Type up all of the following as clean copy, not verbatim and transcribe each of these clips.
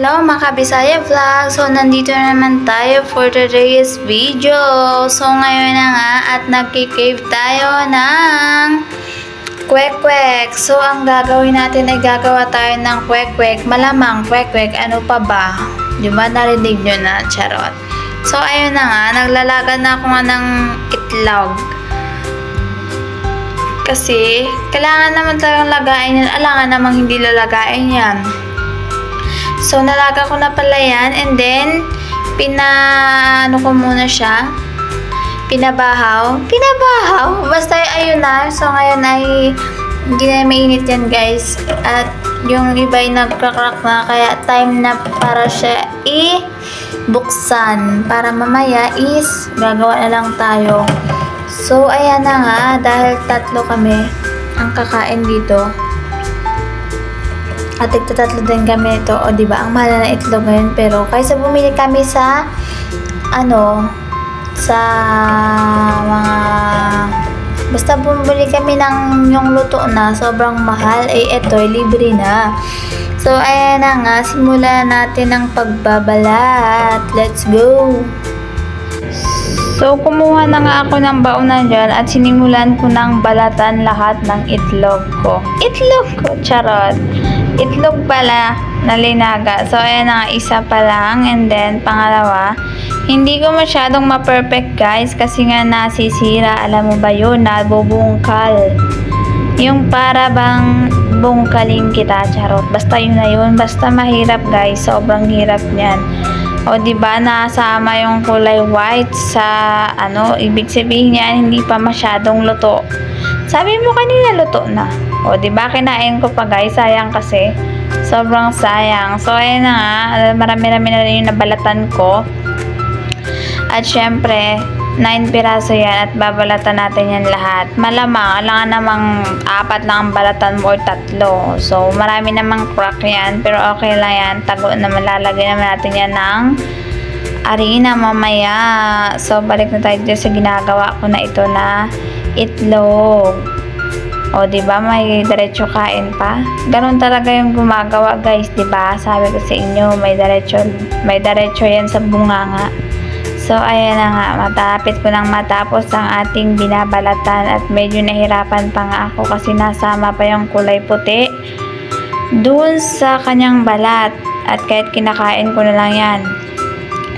Hello mga Bisaya Vlog! So, nandito na naman tayo for today's video. So, ngayon na nga at nagki-crave tayo ng kwek-kwek. So, ang gagawin natin ay gagawa tayo ng kwek-kwek. Malamang kwek-kwek, ano pa ba? Di ba narinig nyo na? Charot. So, ayun na nga, naglalagad na ako nga ng itlog. Kasi, kailangan naman talagang lagain yan. Alangan namang hindi lalagain yan. So, nalaga ko na pala yan. And then, ano ko muna siya. Pinabahaw. Basta ayun na. So, ngayon ay hindi na mainit yan, guys. At yung iba ay nagkakrak na. Kaya time na para siya buksan. Para mamaya is gagawa na lang tayo. So, ayan na nga. Dahil 3 kami ang kakain dito. At ito-3 din kami ito. O, diba? Ang mahal na itlog ngayon. Pero, kaysa bumili kami sa, sa mga, basta bumili kami ng yung luto na, sobrang mahal. Eh, ito, libre na. So, ayan na nga. Simulan natin ang pagbabalat. Let's go! So, kumuha na nga ako ng baonan dyan at sinimulan ko ng balatan lahat ng itlog ko. Charot! Itlog pala na linaga. So, ayan na nga, isa pa lang. And then, pangalawa, hindi ko masyadong ma-perfect, guys, kasi nga nasisira. Alam mo ba yun? Nabubungkal. Yung para bang bungkalin kita, charot. Basta yun na yun. Basta mahirap, guys. Sobrang hirap niyan. O, diba, nasama yung kulay white sa, ibig sabihin niyan, hindi pa masyadong luto. Sabi mo kanina luto na. O, diba, kinain ko pa, guys. Sayang kasi. Sobrang sayang. So, ayun na nga. Marami-rami na rin yung nabalatan ko. At syempre, 9 piraso yan at babalatan natin yan lahat. Malamang, alangan namang 4 lang ang balatan mo or 3. So, marami namang crack yan. Pero okay lang yan. Tago naman, lalagay naman natin yan ng harina mamaya. So, balik na tayo dito sa ginagawa ko na ito na itlog. O, diba, may diretso kain pa. Ganun talaga yung gumagawa, guys, diba? Sabi ko sa inyo, may diretso yan sa bunganga. So, ayan na nga, matapit ko nang matapos ang ating binabalatan at medyo nahirapan pa nga ako kasi nasama pa yung kulay puti doon sa kanyang balat at kahit kinakain ko na lang yan.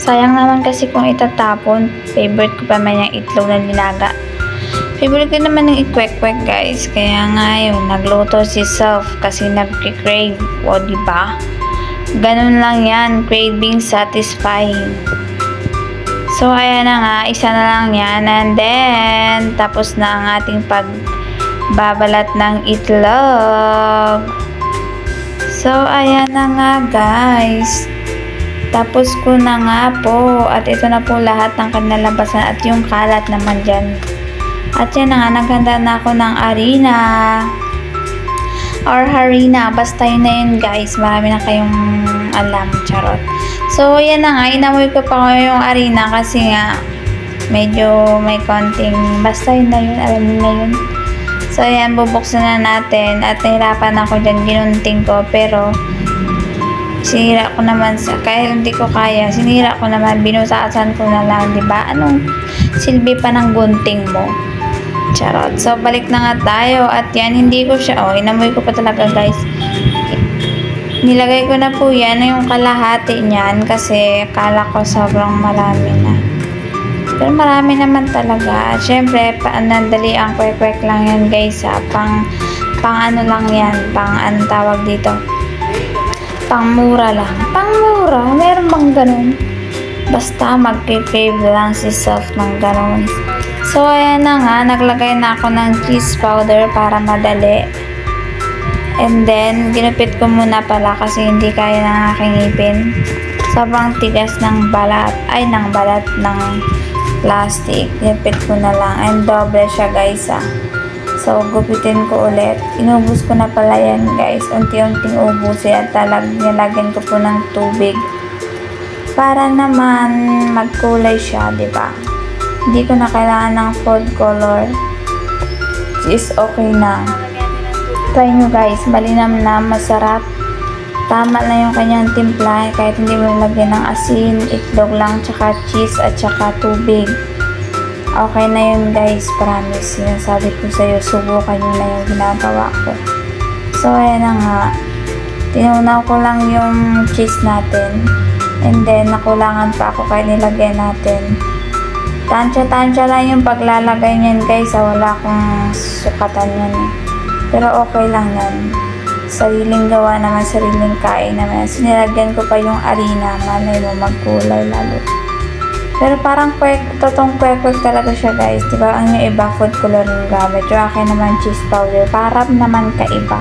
Sayang naman kasi kung itatapon. Favorite ko pa man yung itlog na linaga. Favorite ko naman ng ikwek-kwek, guys. Kaya nga yun, nagluto si Self kasi nagki-crave. O, diba? Ganun lang yan, craving satisfying. So, ayan na nga, isa na lang yan. And then, tapos na ang ating pagbabalat ng itlog. So, ayan na nga, guys. Tapos ko na nga po. At ito na po lahat ng kanalabasan at yung kalat naman dyan. At yan na nga, naghanda na ako ng harina. Or harina. Basta yun na yun, guys. Marami na kayong alam. Charot. So, yan na nga. Inamoy ko pa yung harina kasi nga medyo may konting basta yun na yun. Alam niyo na yun. So, yan. Bubuksan na natin. At nahirapan ako dyan. Ginunting ko. Pero, sinira ko naman kahit hindi ko kaya. Sinira ko naman. Binusasan ko na lang. Diba? Anong silbi pa ng gunting mo? Charot. So, balik na nga tayo. At yan, hindi ko siya, inamoy ko pa talaga, guys. Nilagay ko na po yan, yung kalahati niyan, kasi kala ko sobrang marami na. Pero marami naman talaga. At syempre, nandali ang kwek-kwek lang yan, guys, pang ano lang yan, anong tawag dito? Pang mura lang. Pang mura? Meron bang ganun? Basta mag-crave lang si Self ng ganun. So, ayan na nga, naglagay na ako ng cheese powder para madali. And then, ginupit ko muna pala kasi hindi kaya ng aking ngipin. Sobrang tigas ng balat ng plastic. Ginupit ko na lang. And doble siya, guys, So, gupitin ko ulit. Inubos ko na pala yan, guys. Unti-unting ubusin at nilagyan ko po ng tubig. Para naman magkulay siya, diba? Hindi ko na kailangan ng food color. Which is okay na. Try nyo, guys. Malinam na, masarap. tama lang yung kanyang timpla, kahit hindi mo lagyan ng asin, itlog lang, tsaka cheese, at tsaka tubig. Okay na yun guys, promise. Sinasabi ko sa'yo, subukan nyo na yung ginagawa ko. So, ayan na nga. Tinunaw ko lang yung cheese natin. And then, nakulangan pa ako kaya nilagay natin. Tansya-tansya lang yung paglalagay niyan guys. Wala akong sukatan yan. Pero okay lang yan. Sariling gawa naman, sariling kain naman. Sinilagyan ko pa yung harina. Malay mo magkulay lalo. Pero parang totoong kwek-kwek talaga siya guys. Diba ang yung iba food color yung gamit. Yung akin naman cheese powder. Parang naman kaiba.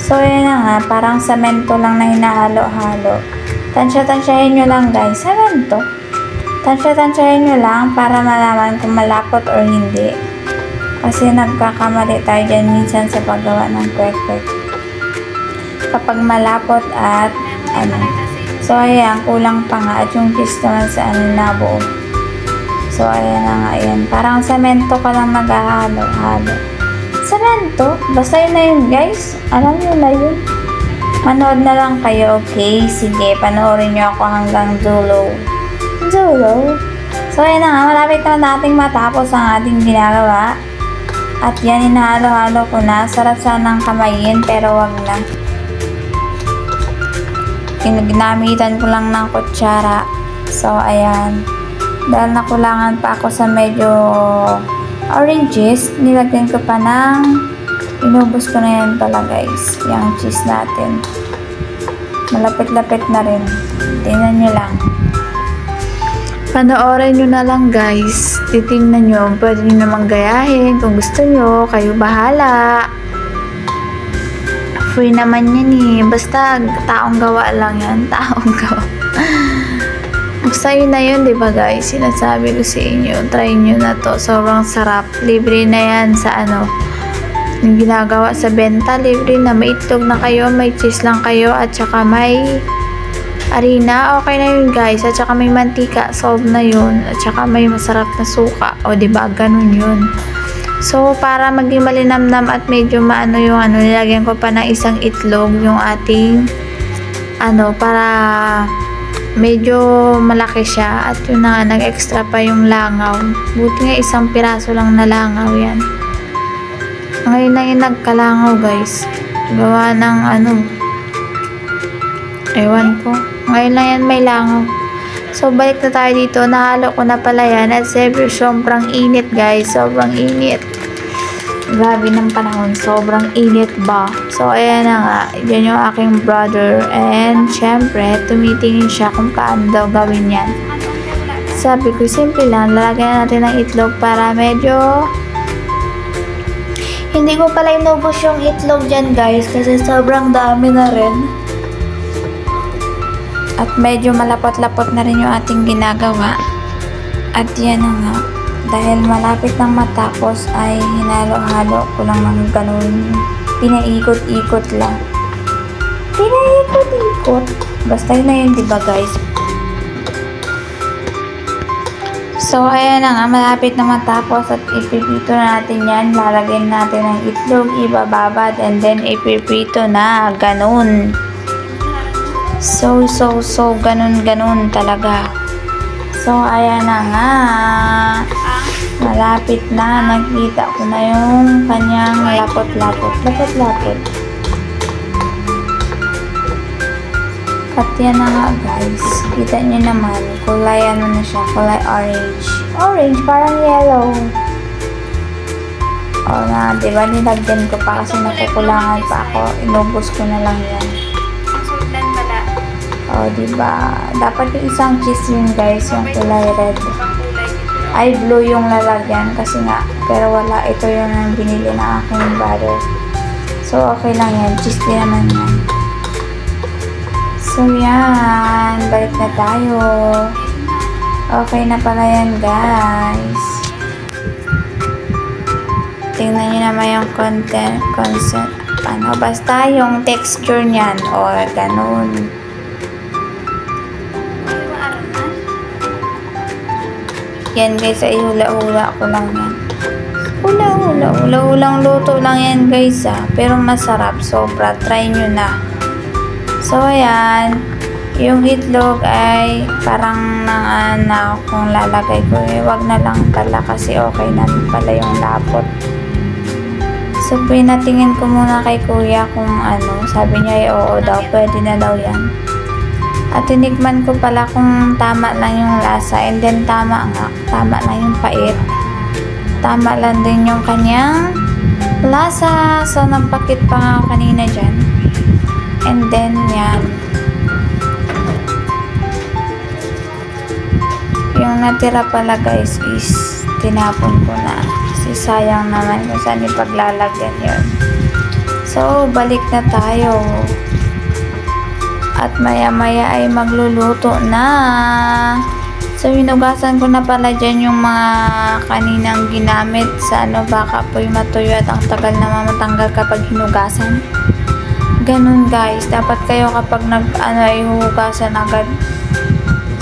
So yan na nga. Parang semento lang na hinahalo-halo. Tansya-tansyahin nyo lang guys. Semento. Tansya-tansyahin nyo lang para malaman kung malapot or hindi. Kasi nagkakamali tayo dyan minsan sa paggawa ng kwek-kwek. Kapag malapot at so ayan, kulang pa nga at yung cheese naman sa nabuo. So ayan na nga yan. Parang semento ka lang naghahalo-halo. Semento? Basta yun na yun guys. Alam nyo na yun. Manood na lang kayo, okay? Sige, panoorin nyo ako hanggang dulo. So ayan na nga, malapit na nating matapos ang ating ginagawa. At yan, hinahalo-halo ko na. Sarap sanang kamayin pero wag na. Ginamitan ko lang ng kutsara. So, ayan. Dahil nakulangan pa ako sa medyo oranges, nilagyan ko pa ng inubos ko na yan pala guys. Yung cheese natin. Malapit-lapit na rin. Tingnan nyo lang. Panoorin nyo na lang guys. Titingnan nyo. Pwede nyo namang gayahin. Kung gusto nyo, kayo bahala. Free naman yan eh. Basta taong gawa lang yan. Taong gawa. Basta yun na yun, diba guys? Sinasabi ko sa inyo. Try nyo na to. Sobrang sarap. Libre na yan sa yung ginagawa sa benta. Libre na. May itlog na kayo. May cheese lang kayo. At saka may harina. Okay na yun guys. At saka may mantika. Solve na yun. At saka may masarap na suka. O diba? Ganun yun. So, para maging malinamnam at medyo maano yung nilagyan ko pa ng isang itlog yung ating para medyo malaki siya at yun na nga, nag-extra pa yung langaw. Buti nga isang piraso lang na langaw yan. Ngayon na yung nagkalangaw guys. Gawa ng ewan ko. Ngayon lang yan may langaw. So, balik na tayo dito. Nahalo ko na pala yan. At siyempre, sobrang init guys. Sobrang init. Grabe ng panahon. Sobrang init ba? So, ayan na nga. Yan yung aking brother. And, siyempre, tumitingin siya kung paano daw gawin yan. Sabi ko, simple lang. Lalagyan natin ng itlog para medyo hindi ko pala inubos yung itlog dyan guys. Kasi sobrang dami na rin. At medyo malapot-lapot na rin yung ating ginagawa. At yan na nga. Dahil malapit nang matapos ay hinalo-halo ko lang ng ganun. Pinaikot-ikot lang. Pinaikot-ikot. Basta yun na yun, diba guys? So, ayan na nga. Malapit na matapos at ipiprito na natin yan. Lalagyan natin ng itlog, ibababad, and then ipiprito na. Ganun. So, ganun talaga. So, ayan na nga. Malapit na. Nakita ko na yung kanyang lapot-lapot. Lapot-lapot. At yan na nga guys. Kita nyo naman. Kulay na siya. Kulay orange. Orange, parang yellow. O na, diba? Nilagyan ko pa kasi nakukulangan pa ako. Inubos ko na lang yan. O, diba? Dapat yung isang cheese yun, guys. Yung kulay red. Ay, blue yung lalagyan. Kasi nga, pero wala. Ito yung binili na aking brother. So, okay lang yan. Cheese din naman yan. So, yan. Balik na tayo. Okay na pala yan, guys. Tingnan nyo naman yung basta yung texture niyan. O, ganun. Yan guys, ay hula-hula ko lang yan. Hula-hulang luto lang yan guys Pero masarap, sobra. Try nyo na. So, ayan. Yung itlog ay parang kung lalagay ko wag na lang pala kasi okay na pala yung lapot. So, pinatingin ko muna kay kuya kung sabi niya ay oo daw, pwede na daw yan. At tinikman ko pala kung tama lang yung lasa, and then tama lang yung pait. Tama lang din yung kanyang lasa. So, nagpakit pa nga kanina dyan. And then, yan. Yung natira pala guys is tinapon ko na. Kasi sayang naman kung saan ipaglalagyan yun. So, balik na tayo. At maya-maya ay magluluto na. So, hinugasan ko na pala dyan yung mga kaninang ginamit sa baka po'y matuyo at ang tagal na matanggal kapag hinugasan. Ganun guys, dapat kayo kapag ay hugasan agad.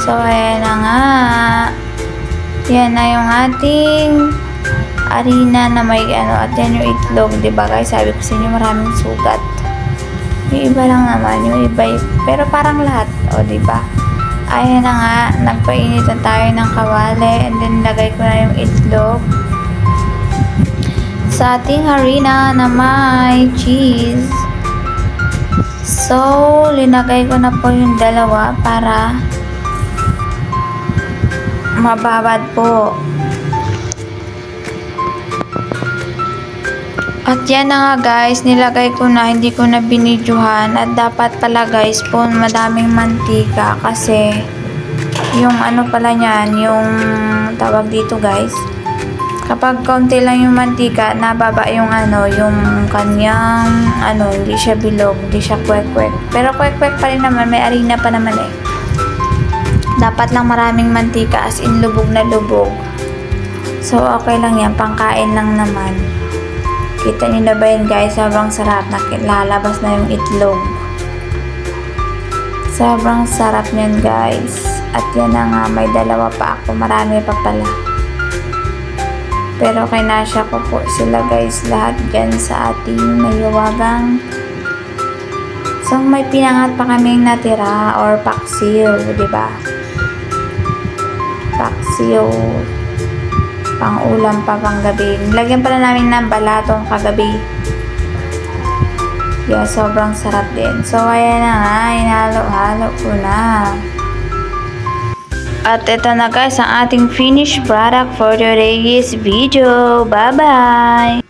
So, ayan na nga. Yan na yung ating harina na may at yan yung itlog, diba guys? Sabi ko sa inyo maraming sugat. Yung iba lang naman, yung iba, pero parang lahat, diba? Ayan na nga, nagpainitan tayo ng kawali, and then lagay ko na yung itlog sa ating harina na may cheese. So, linagay ko na po yung dalawa para mababad po. At yan na nga guys, nilagay ko na, hindi ko na binidyohan. At dapat pala guys po, madaming mantika kasi yung pala niyan, yung tawag dito guys, kapag kaunti lang yung mantika, nababa yung yung kanyang hindi siya bilog, hindi siya kwek-kwek. Pero kwek-kwek pa rin naman, may harina pa naman eh. Dapat lang maraming mantika, as in lubog na lubog. So, okay lang yan, pangkain lang naman. Kita niyo na ba yun guys? Sobrang sarap. Lalabas na yung itlog. Sobrang sarap niyan guys. At yan na nga, may dalawa pa ako. Marami pa pala. Pero kinasya ko po sila guys lahat dyan sa ating mayuwagang. So, may pinangat pa kaming natira or paksiw, diba? Paksiw. Pang ulam pa pang gabi. Lagyan pala namin ng balatong kagabi. Yeah, sobrang sarap din. So, ayan na nga. Inhalo-halo ko na. At ito na guys, ang ating finished product for today's video. Bye-bye!